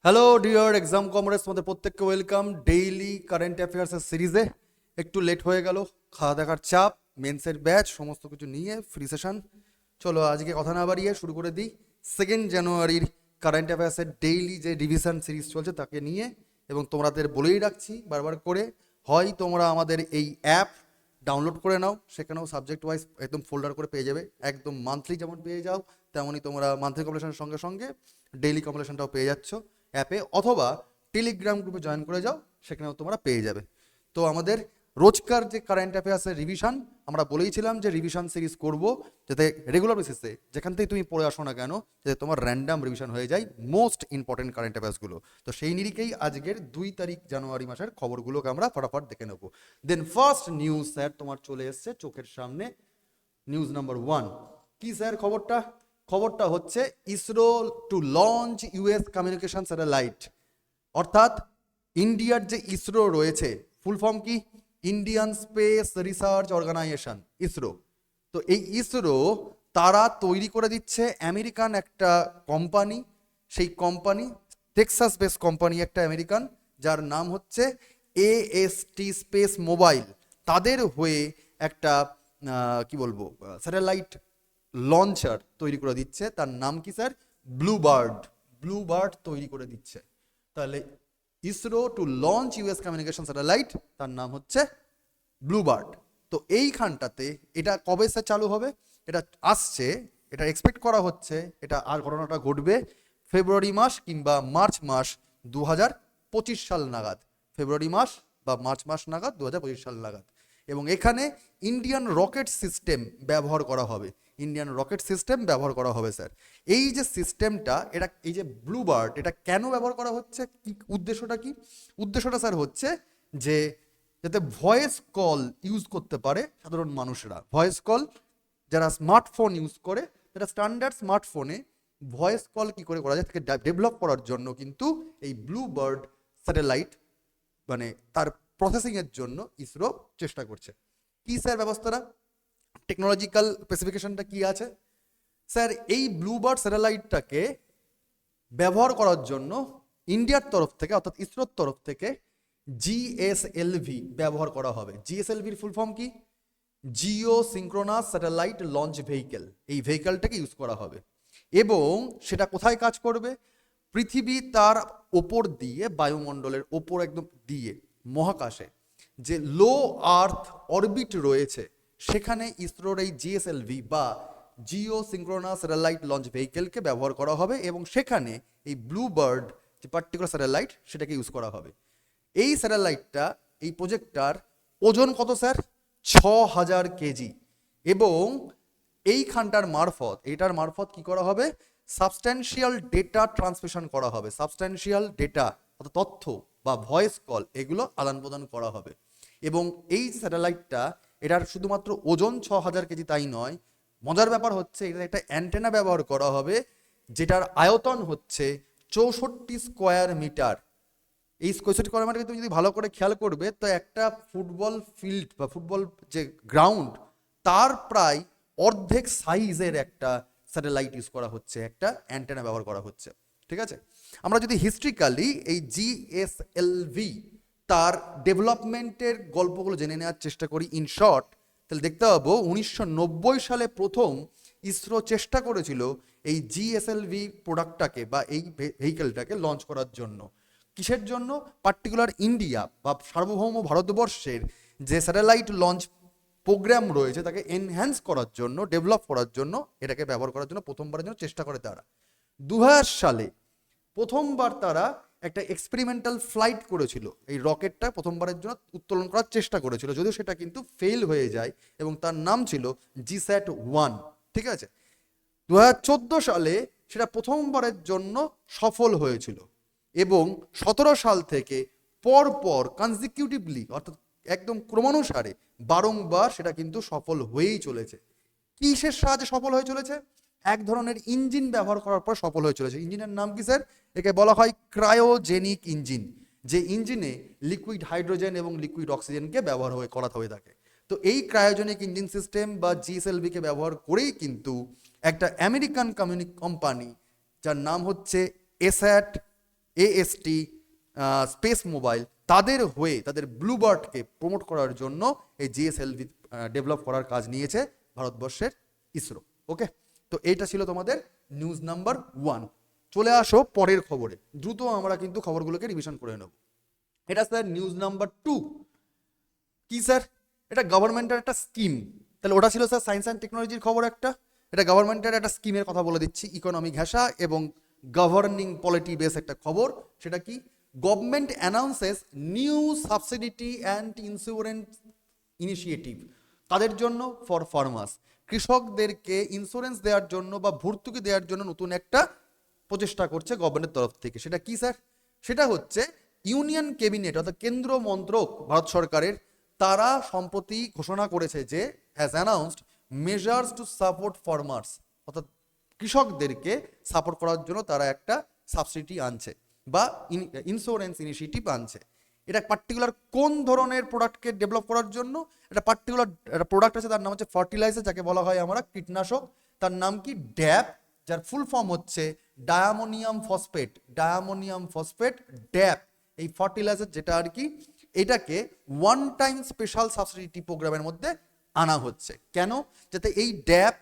Hello dear exam comrades, তোমাদের প্রত্যেককে welcome daily current অ্যাফেয়ার্সের সিরিজে। একটু লেট হয়ে গেল, খাওয়া দেখার চাপ, মেন্সের ব্যাচ সমস্ত কিছু নিয়ে ফ্রি সেশন। চলো আজকে কথা না বাড়িয়ে শুরু করে দিই। 2 জানুয়ারির কারেন্ট অ্যাফেয়ার্সের ডেইলি যে রিভিশন সিরিজ চলছে তাকে নিয়ে, এবং তোমাদের বলেই রাখছি বারবার করে, হয় তোমরা আমাদের এই অ্যাপ ডাউনলোড করে নাও, সেখানেও সাবজেক্ট ওয়াইজ একদম ফোল্ডার করে পেয়ে যাবে, একদম মান্থলি যেমন পেয়ে যাও তেমনই তোমরা মান্থলি কম্পিটিশনের সঙ্গে সঙ্গে ডেইলি কম্পিটিশনটাও পেয়ে যাচ্ছ অ্যাপে, অথবা টেলিগ্রাম গ্রুপে জয়েন করে যাও, সেখানেও তোমরা পেয়ে যাবে। তো আমাদের রোজকার যে কারেন্ট অ্যাফেয়ার্সের রিভিশন, আমরা বলেইছিলাম যে রিভিশন সিরিজ করব, যাতে রেগুলার বেসিসে যেখান থেকে তুমি পড়ে আসো না কেন, যাতে তোমার র্যান্ডাম রিভিশন হয়ে যায় মোস্ট ইম্পর্টেন্ট কারেন্ট অ্যাফেয়ার্সগুলো। তো সেই নিরিখেই আজকের 2 জানুয়ারি মাসের খবরগুলোকে আমরা ফটাফট দেখে নেব। দেন ফার্স্ট নিউজ স্যার তোমার চলে এসছে চোখের সামনে, নিউজ নাম্বার 1। কি স্যার খবরটা? খবরটা হচ্ছে ISRO to launch US communication satellite. অর্থাৎ ইন্ডিয়ার যে ইসরো রয়েছে, ফুল ফর্ম কি? Indian space research organisation, ISRO. তো এই ইসরো তারা তৈরি করে দিচ্ছে আমেরিকান একটা কোম্পানি, সেই কোম্পানি টেক্সাস বেস কোম্পানি একটা আমেরিকান, যার নাম হচ্ছে এএসটি স্পেস মোবাইল। তাদের হয়ে একটা কি বলবো স্যাটেলাইট লঞ্চার তৈরি করে দিচ্ছে। তার নাম কি স্যার? ব্লুবার্ড। ব্লুবার্ড তৈরি করে দিচ্ছে। তাহলে ISRO to launch US communication satellite, তার নাম হচ্ছে ব্লুবার্ড। তো এইখানটাতে এটা কবে স্যার চালু হবে? এটা আসছে, এটা এক্সপেক্ট করা হচ্ছে, এটা আর ঘটনাটা ঘটবে ফেব্রুয়ারি মাস কিংবা মার্চ মাস 2025 সাল নাগাদ। ফেব্রুয়ারি মাস বা মার্চ মাস নাগাদ, 2025 সাল নাগাদ। এবং এখানে ইন্ডিয়ান রকেট সিস্টেম ব্যবহার করা হবে। ইন্ডিয়ান রকেট সিস্টেম ব্যবহার করা হবে স্যার। এই যে সিস্টেমটা, এটা এই যে ব্লুবার্ড, এটা কেন ব্যবহার করা হচ্ছে, কি উদ্দেশ্যটা কি? উদ্দেশ্যটা স্যার হচ্ছে যে যাতে ভয়েস কল ইউজ করতে পারে সাধারণ মানুষরা। ভয়েস কল যারা স্মার্টফোন ইউজ করে, যারা স্ট্যান্ডার্ড স্মার্টফোনে ভয়েস কল কি করে করা যায় তাকে ডেভেলপ করার জন্য কিন্তু এই ব্লুবার্ড স্যাটেলাইট, মানে তার প্রসেসিংয়ের জন্য ইসরো চেষ্টা করছে। কি স্যার ব্যবস্থাটা, টেকনোলজিক্যাল স্পেসিফিকেশনটা কি আছে? স্যার এই ব্লুবার্ড স্যাটেলাইটটাকে ব্যবহার করার জন্য ইন্ডিয়ার তরফ থেকে, অর্থাৎ ইসরোর তরফ থেকে জিএসএলভি ব্যবহার করা হবে। জিএসএলভির ফুল ফর্ম কি? Jio synchronous satellite launch vehicle. এই ভেহিকেলটাকে ইউজ করা হবে, এবং সেটা কোথায় কাজ করবে? পৃথিবী তার ওপর দিয়ে, বায়ুমণ্ডলের ওপর একদম দিয়ে মহাকাশে যে লো আর্থ অরবিট রয়েছে, সেখানে ইসরোর এই জিএসএলভি বা জিও সিঙ্ক্রোনাস স্যাটেলাইট লঞ্চ ভেহিকেলকে ব্যবহার করা হবে, এবং সেখানে এই ব্লুবার্ড যে পার্টিকুলার স্যাটেলাইট সেটাকে ইউজ করা হবে। এই স্যাটেলাইটটা, এই প্রজেক্টটার ওজন কত স্যার? 6000 কেজি। এবং এইখানটার মারফত, এটার মারফত কি করা হবে? সাবস্ট্যান্সিয়াল ডেটা ট্রান্সমিশন করা হবে। সাবস্ট্যান্সিয়াল ডেটা অর্থাৎ তথ্য বা ভয়েস কল, এগুলো আদান প্রদান করা হবে। এবং এই যে স্যাটেলাইটটা, এটার শুধুমাত্র ওজন 6000 কেজি তাই নয়, মজার ব্যাপার হচ্ছে এটা একটা অ্যান্টেনা ব্যবহার করা হবে, যেটার আয়তন হচ্ছে 64 স্কোয়ার মিটার। এই স্কোয়ার করার মানে তুমি যদি ভালো করে খেয়াল করবে, তো একটা ফুটবল ফিল্ড বা ফুটবল যে গ্রাউন্ড, তার প্রায় অর্ধেক সাইজের একটা স্যাটেলাইট ইউজ করা হচ্ছে, একটা অ্যান্টেনা ব্যবহার করা হচ্ছে। ঠিক আছে, আমরা যদি হিস্ট্রিক্যালি এই জিএসএলভি তার ডেভেলপমেন্টের গল্পগুলো জেনে নেওয়ার চেষ্টা করি ইন শর্ট, তাহলে দেখতে পাবো 1990 সালে প্রথম ইসরো চেষ্টা করেছিল এই জিএসএলভি প্রোডাক্টটাকে বা এই ভেহিকেলটাকে লঞ্চ করার জন্য। কিসের জন্য? পার্টিকুলার ইন্ডিয়া বা সার্বভৌম ভারতবর্ষের যে স্যাটেলাইট লঞ্চ প্রোগ্রাম রয়েছে তাকে এনহ্যান্স করার জন্য, ডেভেলপ করার জন্য, এটাকে ব্যবহার করার জন্য প্রথমবারের জন্য চেষ্টা করে তারা। 2000 সালে প্রথমবার তারা একটা এক্সপেরিমেন্টাল ফ্লাইট করেছিল, এই রকেটটা প্রথমবারের জন্য উত্তোলন করার চেষ্টা করেছিল, যদিও সেটা কিন্তু ফেল হয়ে যায়, এবং তার নাম ছিল জিস্যাট-1। ঠিক আছে, 2014 সালে সেটা প্রথমবারের জন্য সফল হয়েছিল, এবং 17 সাল থেকে পরপর কনজিকিউটিভলি, অর্থাৎ একদম ক্রমানুসারে বারংবার সেটা কিন্তু সফল হয়েই চলেছে। কিসের সাহায্যে সফল হয়ে চলেছে? এক ধরনের ইঞ্জিন ব্যবহার করার পর সফল হয়ে চলেছে। ইঞ্জিনের নাম কি স্যার? একে বলা হয় ক্রায়োজেনিক ইঞ্জিন, যে ইঞ্জিনে লিকুইড হাইড্রোজেন এবং লিকুইড অক্সিজেনকে ব্যবহার করা হয়ে থাকে। তো এই ক্রায়োজেনিক ইঞ্জিন সিস্টেম বা জিএসএলভিকে ব্যবহার করেই কিন্তু একটা আমেরিকান কোম্পানি, যার নাম হচ্ছে এএসটি, স্পেস মোবাইল, তাদের হয়ে তাদের ব্লুবার্ডকে প্রমোট করার জন্য এই জিএসএলভি ডেভেলপ করার কাজ নিয়েছে ভারতবর্ষের ইসরো। ওকে, তো এইটা ছিল তোমাদের নিউজ নাম্বার 1। চলে আসো পরের খবরে, দ্রুত আমরা কিন্তু খবরগুলোকে রিভিশন করে নেব। এটা স্যার নিউজ নাম্বার 2। কি স্যার? এটা গভর্নমেন্টের একটা স্কিম। তাহলে ওটা ছিল স্যার সায়েন্স অ্যান্ড টেকনোলজির খবর একটা। এটা গভর্নমেন্টের একটা স্কিমের কথা বলে দিচ্ছি, ইকোনমি ঘেঁষা এবং গভর্নিং পলিটি বেস একটা খবর। সেটা কি? Government announces new subsidy and insurance initiative তাদের জন্য ফর ফার্মার্স। কৃষকদেরকে ইন্স্যুরেন্স দেওয়ার জন্য বা ভর্তুকি দেওয়ার জন্য নতুন একটা প্রচেষ্টা করছে গভর্নমেন্টের তরফ থেকে। সেটা কি স্যার? সেটা হচ্ছে ইউনিয়ন ক্যাবিনেট অর্থাৎ কেন্দ্র মন্ত্রক ভারত সরকারের, তারা সম্প্রতি ঘোষণা করেছে যে has announced measures to support farmers, অর্থাৎ কৃষকদেরকে সাপোর্ট করার জন্য তারা একটা সাবসিডি আনছে বা ইন্স্যুরেন্স ইনিশিয়েটিভ আনছে। এটা পার্টিকুলার কোন ধরনের প্রোডাক্টকে ডেভেলপ করার জন্য? এটা পার্টিকুলার একটা প্রোডাক্ট আছে, তার নাম হচ্ছে ফার্টিলাইজার, যাকে বলা হয় আমরা কীটনাশক। তার নাম কি? ড্যাপ, যার ফুল ফর্ম হচ্ছে ডায়ামোনিয়াম ফসফেট। ডায়ামোনিয়াম ফসফেট, ড্যাপ, এই ফার্টিলাইজার যেটা আর কি, এটাকে ওয়ান টাইম স্পেশাল সাবসিডি প্রোগ্রামের মধ্যে আনা হচ্ছে। কেন? যাতে এই ড্যাপ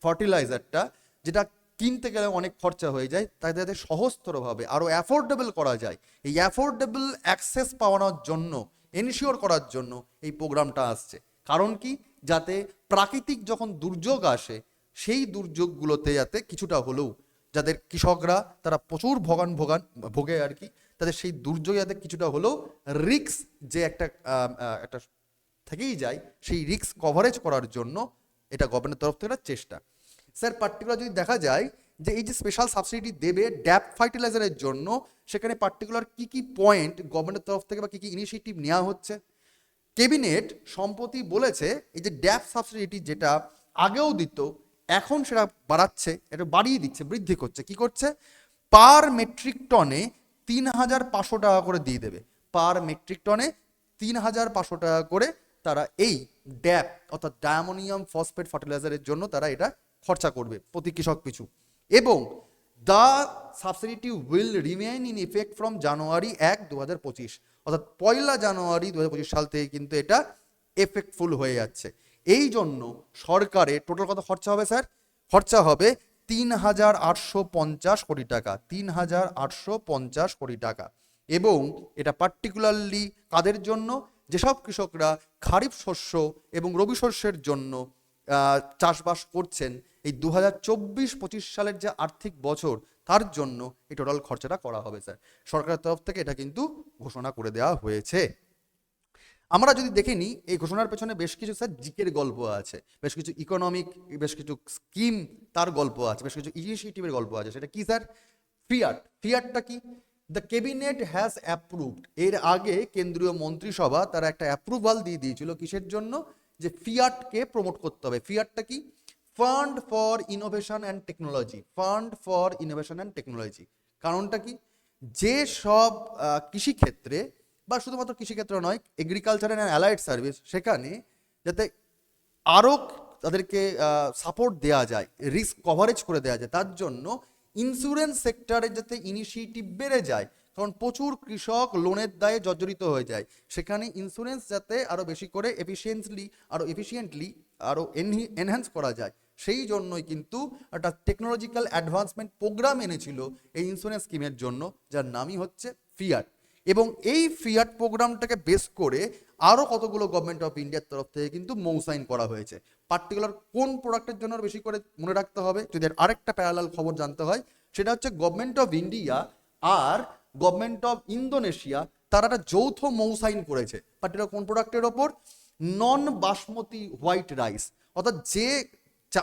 ফার্টিলাইজারটা, যেটা কিনতে গেলে অনেক খরচা হয়ে যায়, তাই যাতে সহজতরভাবে আরও অ্যাফোর্ডেবল করা যায়, এই অ্যাফোর্ডেবল অ্যাক্সেস পাওয়ানোর জন্য, এনশিওর করার জন্য এই প্রোগ্রামটা আসছে। কারণ কি? যাতে প্রাকৃতিক যখন দুর্যোগ আসে, সেই দুর্যোগগুলোতে যাতে কিছুটা হলেও যাদের কৃষকরা তারা প্রচুর ভোগে আর কি, তাদের সেই দুর্যোগে যাতে কিছুটা হলেও রিস্ক যে একটা থেকেই যায়, সেই রিস্ক কভারেজ করার জন্য এটা গভর্নমেন্টের তরফ থেকে একটা চেষ্টা। স্যার পার্টিকুলার যদি দেখা যায় যে এই যে স্পেশাল সাবসিডি দেবে ড্যাপ ফার্টিলাইজারের জন্য, সেখানে পার্টিকুলার কি কি পয়েন্ট গভর্নমেন্টের তরফ থেকে বা কি কি ইনিশিয়েটিভ নেওয়া হচ্ছে? ক্যাবিনেট সম্প্রতি বলেছে এই যে ড্যাপ সাবসিডি যেটা আগেও দিত, এখন সেটা বাড়াচ্ছে, এটা বাড়িয়ে দিচ্ছে, বৃদ্ধি করছে। কি করছে? পার মেট্রিক টনে 3,500 টাকা করে দিয়ে দেবে। পার মেট্রিক টনে 3,500 টাকা করে তারা এই ড্যাপ অর্থাৎ ডায়ামোনিয়াম ফসফেট ফার্টিলাইজারের জন্য তারা এটা খরচা করবে প্রতি কৃষক পিছু। এবং the subsidy will remain in effect from January 1, 2025, অর্থাৎ 1 জানুয়ারি 2025 সাল থেকে কিন্তু এটা এফেক্টফুল হয়ে যাচ্ছে। এই জন্য সরকারের টোটাল কত খরচা হবে স্যার? খরচা হবে 3,850 কোটি টাকা। 3,850 কোটি টাকা। এবং এটা পার্টিকুলারলি কাদের জন্য? যেসব কৃষকরা খারিফ শস্য এবং রবি শস্যের জন্য চাষবাস করছেন, এই 2024-25 সালের যে আর্থিক বছর, তার জন্য এই টোটাল খরচাটা করা হবে স্যার। সরকারের তরফ থেকে এটা কিন্তু ঘোষণা করে দেওয়া হয়েছে। আমরা যদি দেখে নিই, এই ঘোষণার পেছনে বেশ কিছু স্যার জিকের গল্প আছে, বেশ কিছু ইকোনমিক, বেশ কিছু স্কিম তার গল্প আছে, বেশ কিছু ইনিশিয়েটিভের গল্প আছে। সেটা কি স্যার? ফিয়াট। ফিয়াটটা কি? The cabinet has approved. এর আগে কেন্দ্রীয় মন্ত্রিসভা তারা একটা অ্যাপ্রুভাল দিয়ে দিয়েছিল কিসের জন্য? যে ফিয়াটকে প্রমোট করতে হবে। ফিয়াটটা কি? Fund for innovation and technology. Fund for innovation and technology. কারণটা কি? যে সব কৃষিক্ষেত্রে বা শুধুমাত্র কৃষিক্ষেত্র নয়, এগ্রিকালচার অ্যান্ড অ্যালাইড সার্ভিস, সেখানে যাতে আরও তাদেরকে সাপোর্ট দেওয়া যায়, রিস্ক কভারেজ করে দেওয়া যায়, তার জন্য ইন্স্যুরেন্স সেক্টরে যাতে ইনিশিয়েটিভ বেড়ে যায়। কারণ প্রচুর কৃষক লোনের দায়ে জর্জরিত হয়ে যায়, সেখানে ইন্স্যুরেন্স যাতে আরও বেশি করে এফিসিয়েন্টলি আরও এনহ্যান্স করা যায়, সেই জন্যই কিন্তু একটা টেকনোলজিক্যাল অ্যাডভান্সমেন্ট প্রোগ্রাম এনেছিল এই ইন্স্যুরেন্স স্কিমের জন্য, যার নামই হচ্ছে ফিয়াট। এবং এই ফিয়াট প্রোগ্রামটাকে বেস করে আরও কতগুলো গভর্নমেন্ট অফ ইন্ডিয়ার তরফ থেকে কিন্তু মৌসাইন করা হয়েছে। পার্টিকুলার কোন প্রোডাক্টের জন্য বেশি করে মনে রাখতে হবে, যদি আরেকটা প্যারালাল খবর জানতে হয়, সেটা হচ্ছে গভর্নমেন্ট অফ ইন্ডিয়া আর গভর্নমেন্ট অফ ইন্দোনেশিয়া তারা একটা যৌথ মৌসাইন করেছে। পার্টিকুলার কোন প্রোডাক্টের ওপর? নন বাসমতি হোয়াইট রাইস, অর্থাৎ যে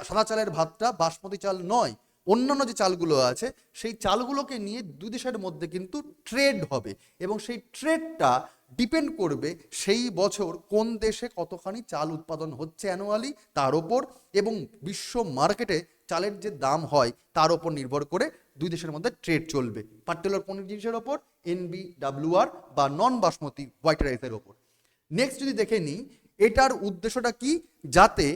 সাদা চালের ভাতটা বাসমতি চাল নয়, অন্যান্য যে চালগুলো আছে, সেই চালগুলোকে নিয়ে দুই দেশের মধ্যে কিন্তু ট্রেড হবে। এবং সেই ট্রেডটা ডিপেন্ড করবে সেই বছর কোন দেশে কতখানি চাল উৎপাদন হচ্ছে অ্যানুয়ালি তার ওপর, এবং বিশ্ব মার্কেটে চালের যে দাম হয় তার ওপর নির্ভর করে দুই দেশের মধ্যে ট্রেড চলবে। পার্টিকুলার কোন জিনিসের ওপর? NBWR বা নন বাসমতি হোয়াইট রাইসের ওপর। নেক্সট যদি দেখে নিই, এটার উদ্দেশ্যটা কি? যাতে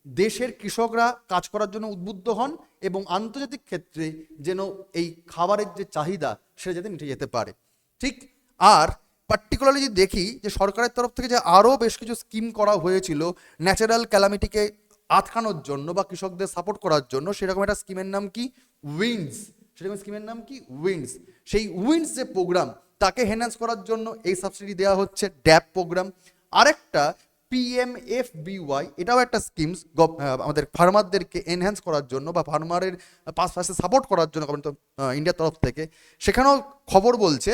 দেশের কৃষকরা কাজ করার জন্য উদ্বুদ্ধ হন এবং আন্তর্জাতিক ক্ষেত্রে যেন এই খাবারের যে চাহিদা সেটা যাতে মিটে যেতে পারে। ঠিক। আর পার্টিকুলারলি যদি দেখি যে সরকারের তরফ থেকে যে আরও বেশ কিছু স্কিম করা হয়েছিল ন্যাচারাল ক্যালামিটিকে আটকানোর জন্য বা কৃষকদের সাপোর্ট করার জন্য, সেরকম একটা স্কিমের নাম কি উইন্ডস। সেরকম স্কিমের নাম কি উইন্ডস। সেই উইন্ডস যে প্রোগ্রাম তাকে এনহ্যান্স করার জন্য এই সাবসিডি দেওয়া হচ্ছে, ড্যাপ প্রোগ্রাম। আরেকটা PMFBY, এটাও একটা স্কিমস আমাদের ফার্মারদেরকে এনহ্যান্স করার জন্য বা ফার্মারের পাশে সাপোর্ট করার জন্য গভর্নমেন্ট ইন্ডিয়ার তরফ থেকে। সেখানেও খবর বলছে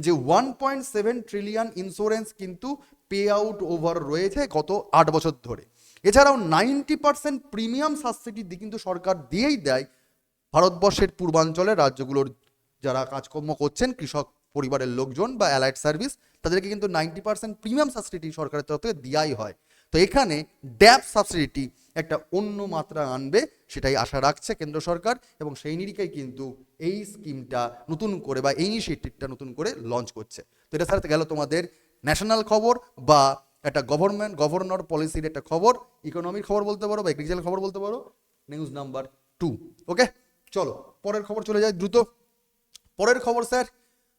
যে 1.7 ট্রিলিয়ন ইন্স্যুরেন্স কিন্তু পে আউট ওভার রয়েছে গত 8 বছর ধরে। এছাড়াও 90% প্রিমিয়াম সাবসিডি কিন্তু সরকার দিয়েই দেয় ভারতবর্ষের পূর্বাঞ্চলের রাজ্যগুলোর যারা কাজকর্ম করছেন, কৃষক পরিবারের লোকজন বা অ্যালাইড সার্ভিস, তাদেরকে কিন্তু 90% প্রিমিয়াম সাবসিডি সরকারের তরফ থেকে দেওয়াই হয়। তো এখানে ড্যাপ সাবসিডিটি একটা অন্য মাত্রা আনবে, সেটাই আশা রাখছে কেন্দ্র সরকার, এবং সেই নিরিখেই কিন্তু এই স্কিমটা নতুন করে বা এই ইনিশিয়েটিভটা নতুন করে লঞ্চ করছে। তো এটা সাথে গেল তোমাদের ন্যাশনাল খবর বা একটা গভর্নর পলিসির একটা খবর, ইকোনমির খবর বলতে পারো বা এগ্রিকালচার খবর বলতে পারো, নিউজ নাম্বার 2। ওকে, চলো পরের খবর চলে যায় দ্রুত। পরের খবর স্যার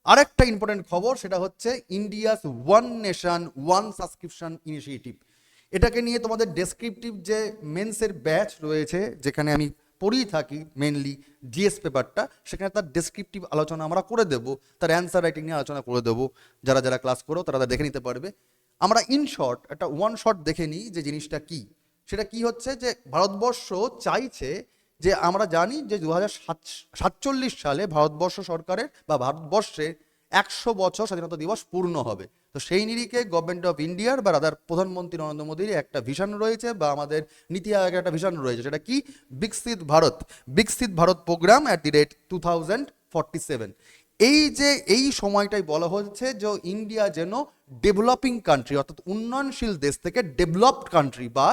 আরেকটা ইম্পর্টেন্ট খবর, সেটা হচ্ছে India's one nation one subscription initiative. এটাকে নিয়ে তোমাদের ডেসক্রিপটিভ যে মেন্সের ব্যাচ রয়েছে, যেখানে আমি পড়েই থাকি মেনলি জিএস পেপারটা, সেখানে তার ডেসক্রিপটিভ আলোচনা আমরা করে দেবো, তার অ্যান্সার রাইটিং নিয়ে আলোচনা করে দেবো। যারা যারা ক্লাস করো তারা দেখে নিতে পারবে। আমরা ইন শর্ট একটা ওয়ান শর্ট দেখে নিই যে জিনিসটা কি। সেটা কি হচ্ছে যে ভারতবর্ষ চাইছে যে, আমরা জানি যে 2047 সালে ভারতবর্ষ সরকারের বা ভারতবর্ষে 100 বছর স্বাধীনতা দিবস পূর্ণ হবে। তো সেই নিরিখে গভর্নমেন্ট অফ ইন্ডিয়ার বা রাদার প্রধানমন্ত্রী নরেন্দ্র মোদীর একটা ভিশন রয়েছে বা আমাদের নীতি আয়োগের একটা ভিশন রয়েছে, সেটা কি বিকশিত ভারত প্রোগ্রাম @ 2047। এই সময়টাই বলা হচ্ছে যে ইন্ডিয়া যেন ডেভেলপিং কান্ট্রি অর্থাৎ উন্নয়নশীল দেশ থেকে ডেভেলপড কান্ট্রি বা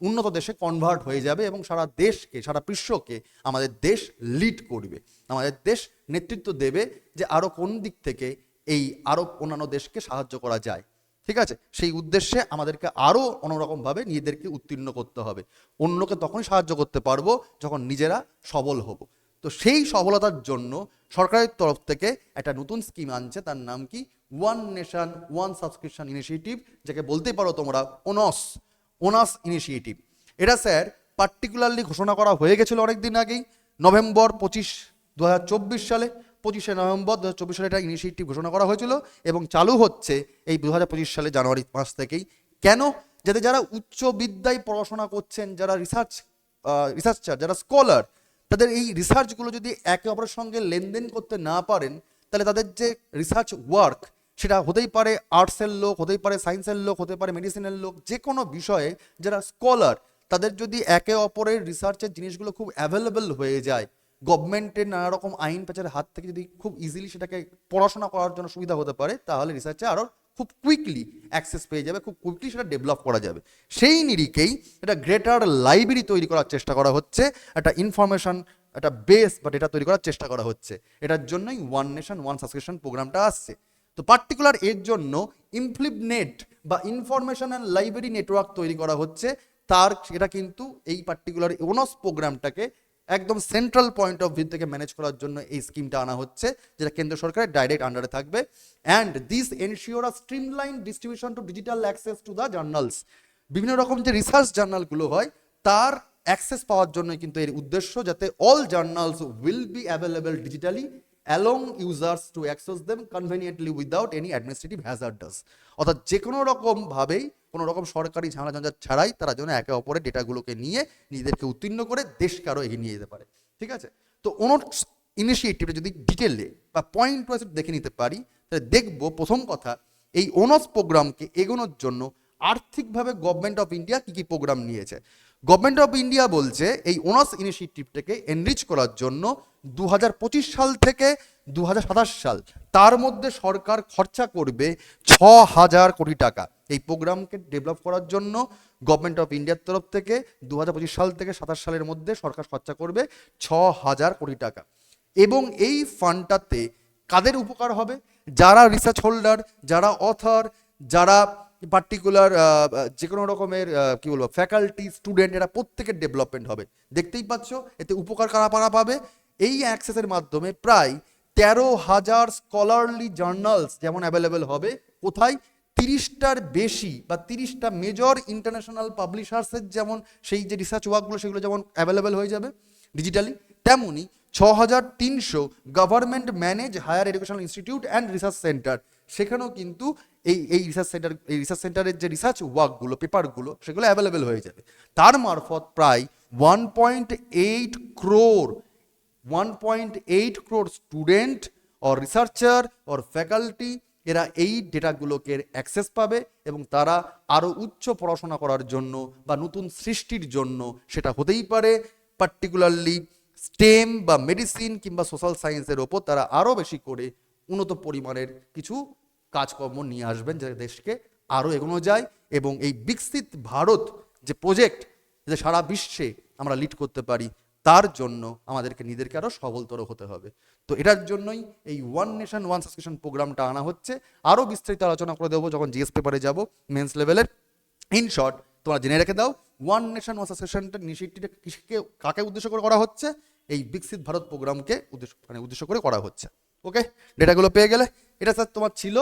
উন্নত দেশে কনভার্ট হয়ে যাবে এবং সারা দেশকে, সারা বিশ্বকে আমাদের দেশ লিড করবে, আমাদের দেশ নেতৃত্ব দেবে যে আরও কোন দিক থেকে এই আরও অন্যান্য দেশকে সাহায্য করা যায়। ঠিক আছে, সেই উদ্দেশ্যে আমাদেরকে আরও অন্যরকমভাবে নিজেদেরকে উত্তীর্ণ করতে হবে। অন্যকে তখনই সাহায্য করতে পারবো যখন নিজেরা সবল হব। তো সেই সফলতার জন্য সরকারের তরফ থেকে একটা নতুন স্কিম আনছে, তার নাম কি one nation one subscription initiative, যাকে বলতেই পারো তোমরা ওনাস ইনিশিয়েটিভ। এটা স্যার পার্টিকুলারলি ঘোষণা করা হয়ে গেছিলো অনেক দিন আগেই, নভেম্বর 25, 2024 সালে 25শে নভেম্বর 2024 সালে এটা ইনিশিয়েটিভ ঘোষণা করা হয়েছিল এবং চালু হচ্ছে এই 2025 সালে জানুয়ারি মাস থেকেই। কেন? যাতে যারা উচ্চ বিদ্যায় পড়াশোনা করছেন, যারা রিসার্চার, যারা স্কলার, তাদের এই রিসার্চগুলো যদি একে অপরের সঙ্গে লেনদেন করতে না পারেন, তাহলে তাদের যে রিসার্চ ওয়ার্ক, সেটা হতেই পারে আর্টসের লোক, হতেই পারে সায়েন্সের লোক, হতে পারে মেডিসিনের লোক, যে কোনো বিষয়ে যারা স্কলার, তাদের যদি একে অপরের রিসার্চের জিনিসগুলো খুব অ্যাভেলেবল হয়ে যায়, গভর্নমেন্টের নানা রকম আইন প্যাচের হাত থেকে যদি খুব ইজিলি সেটাকে পড়াশোনা করার জন্য সুবিধা হতে পারে, তাহলে রিসার্চে আরও খুব কুইকলি অ্যাক্সেস পেয়ে যাবে, খুব কুইকলি সেটা ডেভেলপ করা যাবে। সেই নিরিখেই একটা গ্রেটার লাইব্রেরি তৈরি করার চেষ্টা করা হচ্ছে, একটা ইনফরমেশন, একটা বেস বা ডেটা তৈরি করার চেষ্টা করা হচ্ছে। এটার জন্যই ওয়ান নেশন ওয়ান সাবস্ক্রিপশন প্রোগ্রামটা আসছে। তো পার্টিকুলার এর জন্য ইমপ্লিবনেট বা ইনফরমেশন অ্যান্ড লাইব্রেরি নেটওয়ার্ক তৈরি করা হচ্ছে। এটা কিন্তু এই পার্টিকুলার ওনস প্রোগ্রামটাকে একদম সেন্ট্রাল পয়েন্ট অফ ভিউ থেকে ম্যানেজ করার জন্য এই স্কিমটা আনা হচ্ছে, যেটা কেন্দ্র সরকারের ডাইরেক্ট আন্ডারে থাকবে। And this ensure a streamline distribution to digital access to the journals. বিভিন্ন রকম যে রিসার্চ জার্নালগুলো হয় তার অ্যাক্সেস পাওয়ার জন্য কিন্তু এর উদ্দেশ্য, যাতে all journals will be available digitally along users to access them conveniently without any administrative hazards. অর্থাৎ যে কোনো রকমভাবেই কোনো রকম সরকারি ঝামেলা ঝঞ্ঝাট ছাড়াই তারা যেন একে অপরের ডেটাগুলোকে নিয়ে নিজেদেরকে উত্তীর্ণ করে দেশকে আরও এগিয়ে নিয়ে যেতে পারে। ঠিক আছে, তো ওনস ইনিশিয়েটিভটা যদি ডিটেলে বা পয়েন্ট ওয়াইজ দেখে নিতে পারি, তাহলে দেখবো প্রথম কথা, এই ওনস প্রোগ্রামকে এগোনোর জন্য আর্থিকভাবে গভর্নমেন্ট অফ ইন্ডিয়া কী কী প্রোগ্রাম নিয়েছে। গভর্নমেন্ট অফ ইন্ডিয়া বলছে এই ওনাস ইনিশিয়েটিভটাকে এনরিচ করার জন্য 2025 সাল থেকে 2027 সাল তার মধ্যে সরকার খরচা করবে 6,000 কোটি টাকা। এই প্রোগ্রামকে ডেভেলপ করার জন্য গভর্নমেন্ট অফ ইন্ডিয়ার তরফ থেকে 2025 সাল থেকে 27 সালের মধ্যে সরকার খরচা করবে 6,000 কোটি টাকা। এবং এই ফান্ডটাতে কাদের উপকার হবে? যারা রিসার্চ হোল্ডার, যারা অথর, যারা পার্টিকুলার যে কোনো রকমের কি বলবো ফ্যাকাল্টি স্টুডেন্ট এরা প্রত্যেকের ডেভেলপমেন্ট হবে। দেখতেই পাচ্ছ এতে উপকার কারা পাবে। এই অ্যাক্সেসের মাধ্যমে প্রায় 13,000 স্কলারলি জার্নালস যেমন অ্যাভেলেবেল হবে, কোথায় 30টার বেশি বা 30টা মেজর ইন্টারন্যাশনাল পাবলিশার্সের যেমন সেই যে রিসার্চ ওয়ার্কগুলো সেগুলো যেমন অ্যাভেলেবেল হয়ে যাবে ডিজিটালি, তেমনি 6,300 government manage higher educational institute and research centre, সেখানেও কিন্তু এই রিসার্চ সেন্টারের যে রিসার্চ ওয়ার্কগুলো পেপারগুলো সেগুলো অ্যাভেলেবেল হয়ে যাবে। তার মারফত প্রায় 1.8 crore student or researcher or faculty এরা এই ডেটাগুলোকে অ্যাক্সেস পাবে এবং তারা আরও উচ্চ পড়াশোনা করার জন্য বা নতুন সৃষ্টির জন্য, সেটা হতেই পারে পার্টিকুলারলি স্টেম বা মেডিসিন কিংবা সোশ্যাল সায়েন্সের ওপর, তারা আরও বেশি করে উন্নত পরিমাণের কিছু কাজকর্ম নিয়ে আসবেন, যাতে দেশকে আরও এগোনো যায় এবং এই বিকশিত ভারত যে প্রজেক্ট, যে সারা বিশ্বে আমরা লিড করতে পারি, তার জন্য আমাদেরকে নিজেদেরকে আরও সবলতর হতে হবে। তো এটার জন্যই এই ওয়ান নেশন ওয়ান সাবস্ক্রিপশন প্রোগ্রামটা আনা হচ্ছে। আরও বিস্তারিত আলোচনা করে দেবো যখন জিএস পেপারে যাব মেন্স লেভেলের। ইন শর্ট তোমরা জেনে রেখে দাও, ওয়ান নেশন ওয়ান সাবস্ক্রিপশনটা ইনিশিয়েটিভটা কাকে উদ্দেশ্য করে করা হচ্ছে? এই বিকশিত ভারত প্রোগ্রামকে উদ্দেশ্য করে করা হচ্ছে। ওকে, ডেটাগুলো পেয়ে গেলে। এটা স্যার তোমার ছিল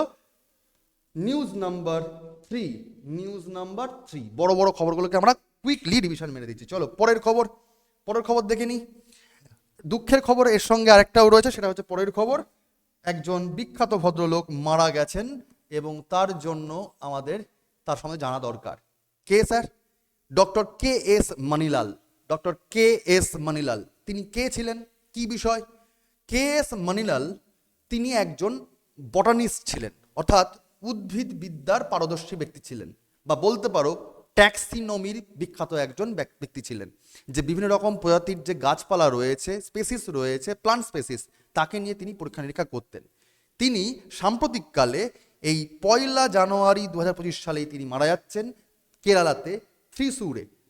নিউজ নাম্বার 3। বড় বড় খবরগুলোকে আমরা কুইকলি রিভিশন মেরে দিচ্ছি। চলো পরের খবর দেখে নিই। দুঃখের খবর এর সঙ্গে আরেকটাও রয়েছে, সেটা হচ্ছে পরের খবর, একজন বিখ্যাত ভদ্রলোক মারা গেছেন এবং তার জন্য আমাদের তার সঙ্গে জানা দরকার। কে স্যার? ডক্টর কে.এস. মানিলাল। তিনি কে ছিলেন, কি বিষয়? কে.এস. মানিলাল তিনি একজন বটানিস্ট ছিলেন, অর্থাৎ উদ্ভিদ বিদ্যার পারদর্শী ব্যক্তি ছিলেন, বা বলতে পারো ট্যাক্সিনমির বিখ্যাত একজন ব্যক্তি ছিলেন, যে বিভিন্ন রকম প্রজাতির যে গাছপালা রয়েছে, স্পেসিস রয়েছে, প্লান্ট স্পেসিস, তাকে নিয়ে তিনি পরীক্ষা নিরীক্ষা করতেন। তিনি সাম্প্রতিককালে এই 1 জানুয়ারি 2025 সালেই তিনি মারা যাচ্ছেন কেরালাতে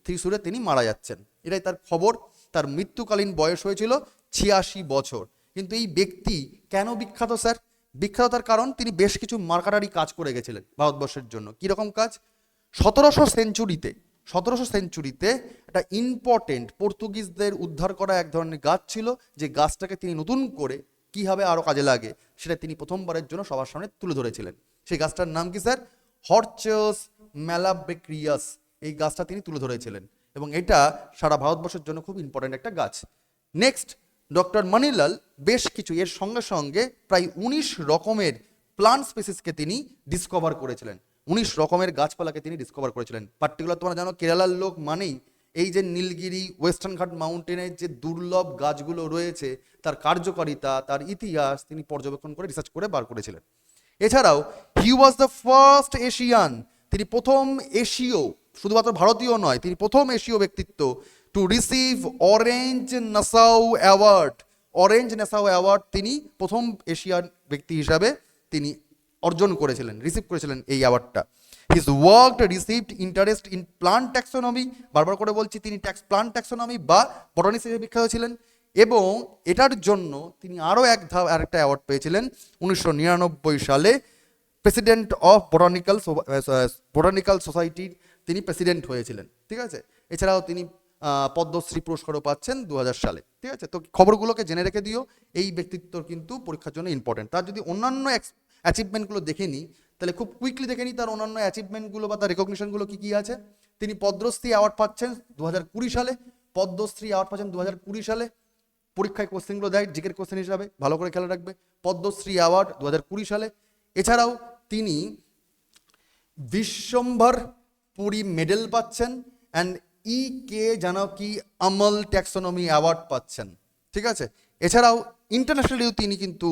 থ্রিসুরে তিনি মারা যাচ্ছেন। এটাই তার খবর। তার মৃত্যুকালীন বয়স হয়েছিল 86 বছর। কিন্তু এই ব্যক্তি কেন বিখ্যাত স্যার? বিখ্যাত তার কারণ তিনি বেশ কিছু মার্কাটারি কাজ করে গেছিলেন ভারতবর্ষের জন্য। কীরকম কাজ? 1700 সেঞ্চুরিতে একটা ইম্পর্টেন্ট পর্তুগিজদের উদ্ধার করা এক ধরনের গাছ ছিল, যে গাছটাকে তিনি নতুন করে কীভাবে আরও কাজে লাগে সেটা তিনি প্রথমবারের জন্য সবার সামনে তুলে ধরেছিলেন। সেই গাছটার নাম কি স্যার? হর্চেস ম্যালাব্রেক্রিয়াস। এই গাছটা তিনি তুলে ধরেছিলেন এবং এটা সারা ভারতবর্ষের জন্য খুব ইম্পর্টেন্ট একটা গাছ। নেক্সট, ডক্টর মানিলাল বেশ কিছু এর সঙ্গে সঙ্গে প্রায় 19 রকমের প্লান্ট স্পেসিসকে তিনি ডিসকভার করেছিলেন। 19 রকমের গাছপালাকে তিনি ডিসকভার করেছিলেন। পার্টিকুলার তোমরা জানো কেরালার লোক মানেই এই যে নীলগিরি, ওয়েস্টার্ন ঘাট মাউন্টেনের যে দুর্লভ গাছগুলো রয়েছে, তার কার্যকারিতা, তার ইতিহাস তিনি পর্যবেক্ষণ করে রিসার্চ করে বার করেছিলেন। এছাড়াও হি ওয়াজ দ্য ফার্স্ট এশিয়ান, তিনি প্রথম এশীয়, শুধুমাত্র ভারতীয় নয়, তিনি প্রথম এশীয় ব্যক্তিত্ব to receive orange Nassau award তিনি প্রথম এশিয়ান ব্যক্তি হিসাবে তিনি অর্জন করেছিলেন, রিসিভ করেছিলেন এই অ্যাওয়ার্ডটা। His work received interest in plant taxonomy, বারবার করে বলছি তিনি প্লান্ট ট্যাক্সোনমি বা বটানিক্স হিসেবে বিখ্যাত ছিলেন, এবং এটার জন্য তিনি আরও আরেকটা অ্যাওয়ার্ড পেয়েছিলেন 1999 সালে। প্রেসিডেন্ট অফ বোটানিক্যাল সোসাইটির তিনি প্রেসিডেন্ট হয়েছিলেন, ঠিক আছে। এছাড়াও তিনি পদ্মশ্রী পুরস্কারও পাচ্ছেন 2000 সালে, ঠিক আছে। তো খবরগুলোকে জেনে রেখে দিও, এই ব্যক্তিত্ব কিন্তু পরীক্ষার জন্য ইম্পর্টেন্ট। তার যদি অন্যান্য অ্যাচিভমেন্টগুলো দেখে নিই, তাহলে খুব কুইকলি দেখে নিই তার অন্যান্য অ্যাচিভমেন্টগুলো বা তার রেকগনিশনগুলো কী কী আছে। তিনি পদ্মশ্রী অ্যাওয়ার্ড পাচ্ছেন 2020 সালে, পদ্মশ্রী অ্যাওয়ার্ড পাচ্ছেন 2020 সালে। পরীক্ষায় কোশ্চেনগুলো দেয় জিকের কোশ্চেন হিসাবে, ভালো করে খেয়াল রাখবে। পদ্মশ্রী অ্যাওয়ার্ড 2020 সালে। এছাড়াও তিনি বিশ্বম্ভর পুরী মেডেল পাচ্ছেন অ্যান্ড কে জানকী আমল ট্যাক্সোনমি অ্যাওয়ার্ড পাচ্ছেন, ঠিক আছে। এছাড়াও ইন্টারন্যাশনালিও তিনি কিন্তু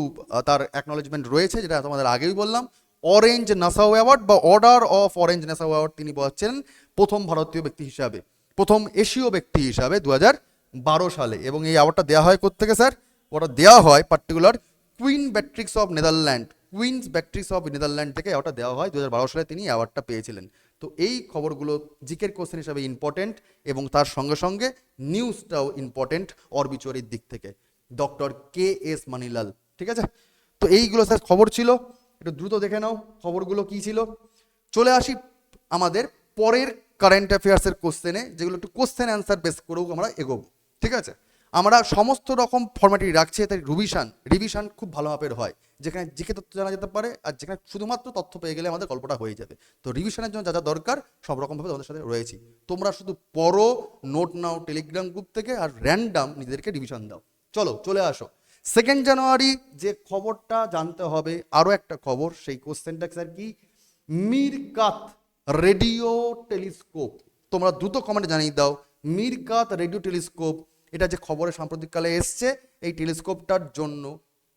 তার অ্যাকনোলেজমেন্ট রয়েছে, যেটা তোমাদের আগেই বললাম। অরেঞ্জ নাসাউ অ্যাওয়ার্ড বা order of orange Nassau award তিনি পাচ্ছেন প্রথম ভারতীয় ব্যক্তি হিসাবে, প্রথম এশীয় ব্যক্তি হিসাবে 2012 সালে। এবং এই অ্যাওয়ার্ডটা দেওয়া হয় কোত্থেকে স্যার? ওটা দেওয়া হয় পার্টিকুলার কুইন্স ব্যাট্রিক্স অফ নেদারল্যান্ড থেকে অ্যাওয়ার্ডটা দেওয়া হয়। 2012 সালে তিনি অ্যাওয়ার্ডটা পেয়েছিলেন। তো এই খবরগুলো জিকের কোশ্চেন হিসাবে ইম্পর্টেন্ট, এবং তার সঙ্গে সঙ্গে নিউজটাও ইম্পর্টেন্ট অরবিচুয়ারির দিক থেকে। ডক্টর কে.এস. মানিলাল, ঠিক আছে। তো এইগুলো স্যার খবর ছিল, একটু দ্রুত দেখে নাও খবরগুলো কী ছিল। চলে আসি আমাদের পরের কারেন্ট অ্যাফেয়ার্সের কোশ্চেনে, যেগুলো একটু কোশ্চেন অ্যান্সার বেস করেও আমরা এগোবো, ঠিক আছে? আমরা সমস্ত রকম ফর্ম্যাটই রাখছি, তাই রিভিশন খুব ভালো মাপের হয়, যেখানে জিকে তথ্য জানা যেতে পারে আর যেখানে শুধুমাত্র তথ্য পেয়ে গেলে আমাদের গল্পটা হয়ে যাবে। তো রিভিশনের জন্য যা যা দরকার সব রকমভাবে তোমাদের সাথে রয়েছি। তোমরা শুধু পড়ো, নোট নাও টেলিগ্রাম গ্রুপ থেকে, আর র্যান্ডাম নিজেদেরকে রিভিশন দাও। চলে আসো 2 জানুয়ারি যে খবরটা জানতে হবে, আরও একটা খবর, সেই কোশ্চেনটা স্যার কি? মিরকাত রেডিও টেলিস্কোপ। তোমরা দ্রুত কমেন্টে জানিয়ে দাও মিরকাত রেডিও টেলিস্কোপ, এটা যে খবরে সাম্প্রতিককালে এসছে, এই টেলিস্কোপটার জন্য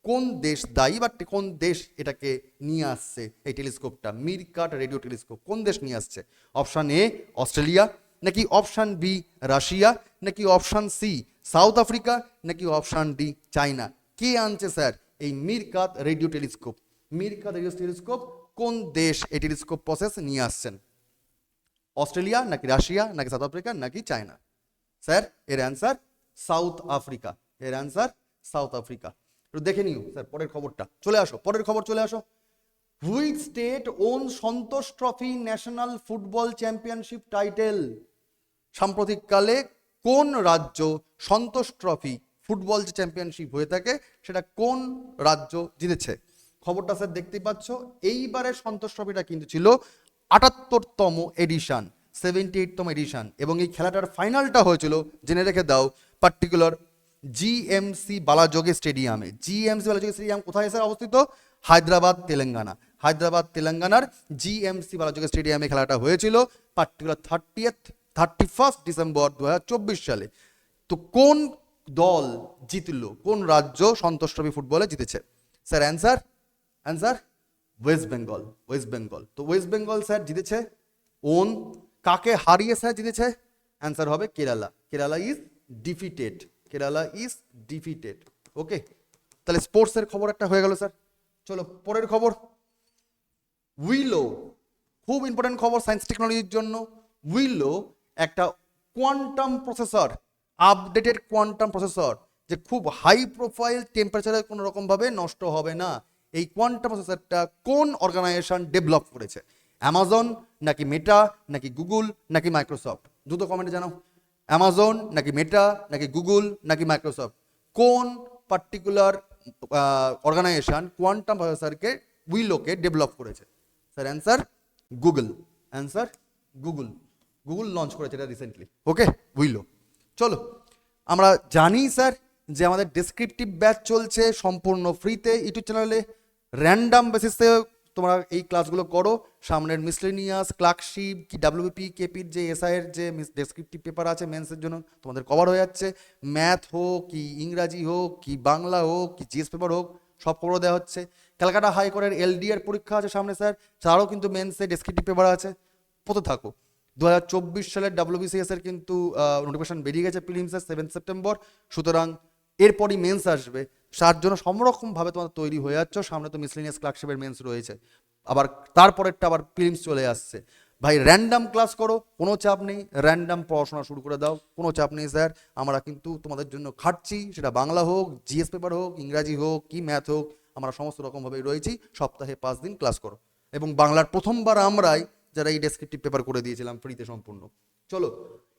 কোন দেশ দায়ী বা কোন দেশ এটাকে নিয়ে আসছে? এই টেলিস্কোপটা, মিরকাট রেডিও টেলিস্কোপ, কোন দেশ নিয়ে আসছে? অপশান এ অস্ট্রেলিয়া, নাকি অপশান বি রাশিয়া, নাকি অপশান সি সাউথ আফ্রিকা, নাকি অপশান ডি চায়না? কে আনছে স্যার এই মিরকাত রেডিও টেলিস্কোপ? মিরকাত রেডিও টেলিস্কোপ কোন দেশ এই টেলিস্কোপ প্রসেস নিয়ে আসছেন? অস্ট্রেলিয়া, নাকি রাশিয়া, নাকি সাউথ আফ্রিকা, নাকি চায়না? স্যার এর অ্যান্সার সাউথ আফ্রিকা। এর অ্যান্সার সাউথ আফ্রিকা। দেখে নিও স্যার পরের খবরটা। চলে আসো পরের খবর, চলে আসো। Which state won Santosh trophy national football championship title? সাম্প্রতিককালে কোন রাজ্য সন্তোষ ট্রফি ফুটবল যে চ্যাম্পিয়নশিপ হয়ে থাকে সেটা কোন রাজ্য জিতেছে? খবরটা স্যার দেখতেই পাচ্ছ, এইবারে সন্তোষ ট্রফিটা কিন্তু ছিল 78তম এডিশন, 78তম এডিশন, এবং এই খেলাটার ফাইনালটা হয়েছিল, জেনে রেখে দাও, পার্টিকুলার জিএমসি বালাজোগে স্টেডিয়ামে। জিএমসি বালাজোগে স্টেডিয়াম কোথায় স্যার অবস্থিত? হায়দ্রাবাদ, তেলেঙ্গানা। হায়দ্রাবাদ তেলেঙ্গানার জিএমসি বালাজোগে স্টেডিয়ামে খেলাটা হয়েছিল, পার্টিকুলার 31 ডিসেম্বর 2024 সালে। তো কোন দল জিতলো, কোন রাজ্য সন্তোষ ট্রফি ফুটবলে জিতেছে? Sir answer West Bengal. West Bengal. তো ওয়েস্ট বেঙ্গল স্যার জিতেছে। ওন কাকে হারিয়ে স্যার জিতেছে? অ্যান্সার হবে Kerala. Kerala is defeated. Kerala is defeated. Okay, তাহলে স্পোর্টসের খবর একটা হয়ে গেল স্যার। চলো পরের খবর। উইলো, খুব ইম্পর্টেন্ট খবর সায়েন্স টেকনোলজির জন্য। উইলো একটা quantum processor, updated quantum processor, যে খুব হাই প্রোফাইল টেম্পারেচারে কোনো রকমভাবে নষ্ট হবে না। এই কোয়ান্টাম প্রসেসরটা কোন অর্গানাইজেশন ডেভেলপ করেছে? অ্যামাজন, নাকি মেটা, নাকি গুগল, নাকি মাইক্রোসফট? দ্রুত কমেন্টে জানাও। অ্যামাজন, নাকি মেটা, নাকি গুগল, নাকি মাইক্রোসফট? কোন পার্টিকুলার অর্গানাইজেশন কোয়ান্টাম প্রসেসরকে উইলোকে ডেভেলপ করেছে? Sir answer Google. Answer Google. Google launch করেছে এটা রিসেন্টলি। ওকে, উইলো। চলো আমরা জানি স্যার যে আমাদের ডেসক্রিপটিভ ব্যাচ চলছে সম্পূর্ণ ফ্রিতে ইউটিউব চ্যানেলে। র্যান্ডাম বেসিসে তোমরা এই ক্লাসগুলো করো। সামনের মিসলেনিয়াস, ক্লার্কশিপ, কি ডাব্লিউবিপি, কেপির যে এসআইয়ের যে ডেসক্রিপটিভ পেপার আছে মেন্সের জন্য তোমাদের কভার হয়ে যাচ্ছে। ম্যাথ হোক, কি ইংরাজি হোক, কি বাংলা হোক, কি জিএস পেপার হোক, সব খবর দেওয়া হচ্ছে। ক্যালকাটা হাইকোর্টের এলডিআর পরীক্ষা আছে সামনে স্যার, তারও কিন্তু মেন্সে ডেসক্রিপটিভ পেপার আছে, পড়তে থাকো। 2024 সালের ডাব্লিউবিসিএস এর কিন্তু নোটিফিকেশন বেরিয়ে গেছে প্রিলিমসের 7 সেপ্টেম্বর। সুতরাং এরপরই মেন্স আসবে, তার জন্য সমরকমভাবে তোমাদের তৈরি হয়ে যাচ্ছ। সামনে তো মিসলেনিয়াস ক্লার্কশিপের মেন্স রয়েছে, আবার তারপরেরটা আবার প্রিলিমস চলে আসছে। ভাই র্যান্ডাম ক্লাস করো, কোনো চাপ নেই, র্যান্ডাম পড়াশোনা শুরু করে দাও, কোনো চাপ নেই স্যার। আমরা কিন্তু তোমাদের জন্য খাটছি, সেটা বাংলা হোক, জিএস পেপার হোক, ইংরাজি হোক, কি ম্যাথ হোক, আমরা সমস্ত রকমভাবেই রয়েছি। সপ্তাহে 5 দিন ক্লাস করো। এবং বাংলার প্রথমবার আমরাই যারা এই ডেসক্রিপটিভ পেপার করে দিয়েছিলাম ফ্রিতে সম্পূর্ণ। চলো,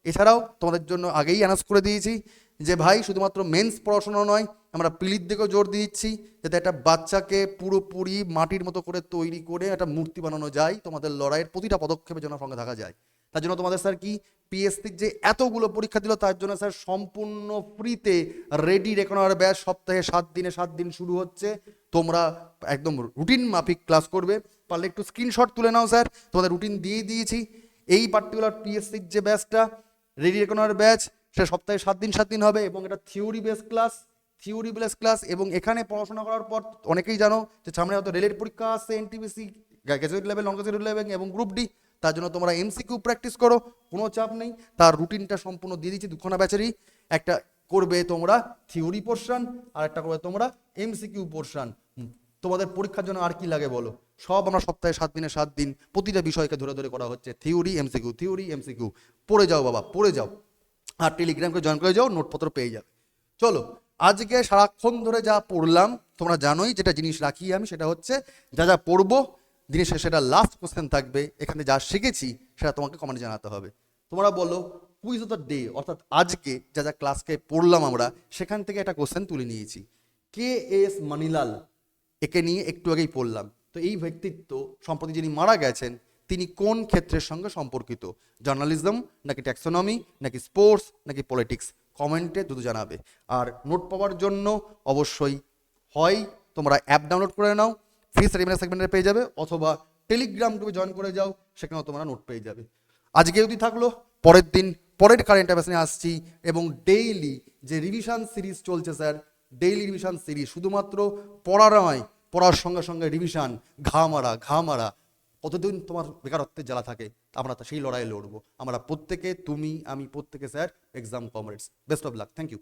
এছাড়াও তোমাদের জন্য আগেই অ্যানাউন্স করে দিয়েছি যে ভাই শুধুমাত্র মেন্স পড়াশোনা নয়, আমরা প্রিলির দিকেও জোর দিচ্ছি, যাতে একটা বাচ্চাকে পুরোপুরি মাটির মতো করে তৈরি করে একটা মূর্তি বানানো যায়। তোমাদের লড়াইয়ের প্রতিটা পদক্ষেপে যেন সঙ্গে থাকা যায়। তার জন্য তোমাদের স্যার কি পিএসসির যে এতগুলো পরীক্ষা দিল, তার জন্য স্যার সম্পূর্ণ ফ্রিতে রেডি রেকনার ব্যাচ সপ্তাহে 7 দিনে 7 দিন শুরু হচ্ছে। তোমরা একদম রুটিন মাফিক ক্লাস করবে, পারলে একটু স্ক্রিনশট তুলে নাও স্যার, তোমাদের রুটিন দিয়ে দিয়েছি। এই পার্টিকুলার পিএসসির যে ব্যাচটা রেডি রেকনার ব্যাচ, সেটা সপ্তাহে 7 দিন 7 দিন হবে, এবং এটা থিওরি বেস ক্লাস। এবং এখানে পড়াশোনা করার পর অনেকেই জানো যে সামনে হয়তো রেলের পরীক্ষা আসছে, এনটিপিসি, গ্র্যাজুয়েট লেভেল, নন গ্র্যাজুয়েট লেভেল এবং গ্রুপ ডি। তার জন্য তোমরা এমসিকিউ প্র্যাকটিস করো, কোনো চাপ নেই। তার রুটিনটা সম্পূর্ণ দিয়ে দিচ্ছি। দুখানা ব্যাচেরই একটা করবে তোমরা থিওরি পোর্শন, আর একটা করবে তোমরা এমসিকিউ পোর্শন। তোমাদের পরীক্ষার জন্য আর কি লাগে বলো? সব আমরা সপ্তাহে 7 দিনে 7 দিন প্রতিটা বিষয়কে ধরে ধরে করা হচ্ছে। থিওরি এমসিকিউ পড়ে যাও বাবা, পড়ে যাও। আর টেলিগ্রামকে জয়েন করে যাও, নোটপত্র পেয়ে যাবে। চলো, আজকে সারাক্ষণ ধরে যা পড়লাম তোমরা জানোই, যেটা জিনিস রাখি আমি সেটা হচ্ছে যা যা পড়বো দিনের শেষে এটা লাস্ট কোশ্চেন থাকবে, এখানে যা শিখেছি সেটা তোমাকে কমেন্টে জানাতে হবে। তোমরা বলো কুইজ অফ দ্য ডে, অর্থাৎ আজকে যা যা ক্লাসকে পড়লাম আমরা সেখান থেকে একটা কোশ্চেন তুলে নিয়েছি। কে এস মানিলাল, একে নিয়ে একটু আগেই পড়লাম। তো এই ব্যক্তিত্ব সম্প্রতি যিনি মারা গেছেন তিনি কোন ক্ষেত্রের সঙ্গে সম্পর্কিত? জার্নালিজম নাকি ট্যাক্সোনমি নাকি স্পোর্টস নাকি পলিটিক্স? কমেন্টে দ্রুত জানাবে। আর নোট পাওয়ার জন্য অবশ্যই হয় তোমরা অ্যাপ ডাউনলোড করে নাও, ফ্রি সেগমেন্টে পেয়ে যাবে, অথবা টেলিগ্রাম গ্রুপে জয়েন করে যাও, সেখানেও তোমরা নোট পেয়ে যাবে। আজকে যদি থাকলো, পরের দিন পরের কারেন্ট অ্যাফেয়ার্স নিয়ে আসছি, এবং ডেইলি যে রিভিশন সিরিজ চলছে স্যার, ডেইলি রিভিশন সিরিজ, শুধুমাত্র পড়া নয়, পড়ার সঙ্গে সঙ্গে রিভিশন, ঘা মারা। কতদিন তোমার বেকারত্বের জ্বালা থাকে, আমরা সেই লড়াই লড়বো। আমরা প্রত্যেকে, তুমি আমি প্রত্যেকে sir exam comrades. Best of luck, thank you.